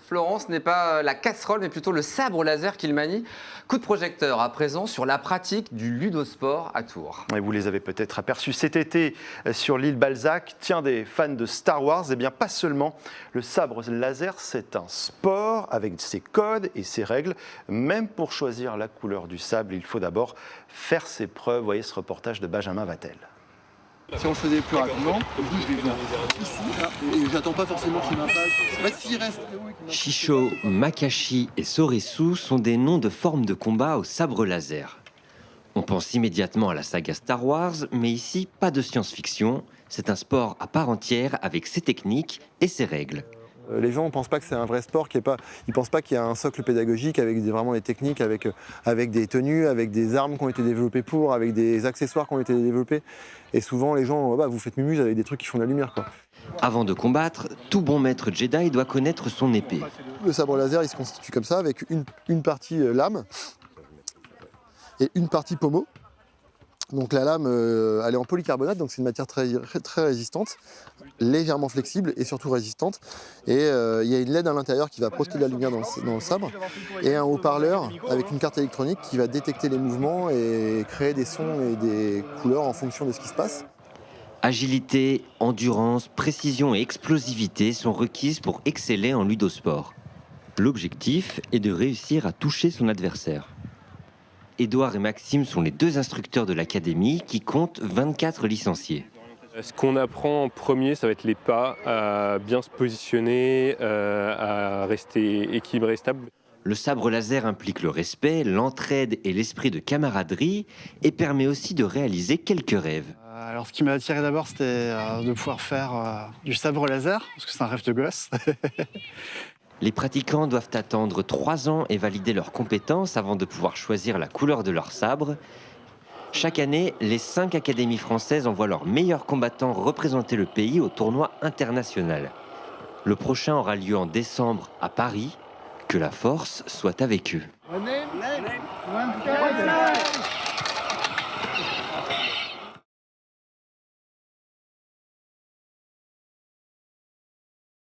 Florent, ce n'est pas la casserole, mais plutôt le sabre laser qu'il manie. Coup de projecteur à présent sur la pratique du ludosport à Tours. Et vous les avez peut-être aperçus cet été sur l'île Balzac. Tiens, des fans de Star Wars, eh bien pas seulement. Le sabre laser, c'est un sport avec ses codes et ses règles. Même pour choisir la couleur du sabre, il faut d'abord faire ses preuves. Voyez ce reportage de Benjamin Vatel. Si on le faisait plus rapidement, je vais venir ici, là, et j'attends pas forcément qu'il m'impasse. S'il reste... Shisho, Makashi et Soresu sont des noms de formes de combat au sabre laser. On pense immédiatement à la saga Star Wars, mais ici, pas de science-fiction. C'est un sport à part entière avec ses techniques et ses règles. Les gens ne pensent pas que c'est un vrai sport, ils ne pensent pas qu'il y a un socle pédagogique avec vraiment des techniques, avec des tenues, avec des armes qui ont été développées pour, avec des accessoires qui ont été développés. Et souvent, les gens, vous faites mumuse avec des trucs qui font de la lumière, quoi. Avant de combattre, tout bon maître Jedi doit connaître son épée. Le sabre laser, il se constitue comme ça, avec une partie lame et une partie pommeau. Donc la lame, elle est en polycarbonate, donc c'est une matière très résistante, légèrement flexible et surtout résistante. Et il y a une LED à l'intérieur qui va projeter de la lumière dans le sabre, et un haut-parleur avec une carte électronique qui va détecter les mouvements et créer des sons et des couleurs en fonction de ce qui se passe. Agilité, endurance, précision et explosivité sont requises pour exceller en ludosport. L'objectif est de réussir à toucher son adversaire. Édouard et Maxime sont les deux instructeurs de l'académie qui comptent 24 licenciés. Ce qu'on apprend en premier, ça va être les pas, à bien se positionner, à rester équilibré et stable. Le sabre laser implique le respect, l'entraide et l'esprit de camaraderie et permet aussi de réaliser quelques rêves. Alors ce qui m'a attiré d'abord, c'était de pouvoir faire du sabre laser, parce que c'est un rêve de gosse. Les pratiquants doivent attendre 3 ans et valider leurs compétences avant de pouvoir choisir la couleur de leur sabre. Chaque année, les 5 académies françaises envoient leurs meilleurs combattants représenter le pays au tournoi international. Le prochain aura lieu en décembre à Paris. Que la force soit avec eux.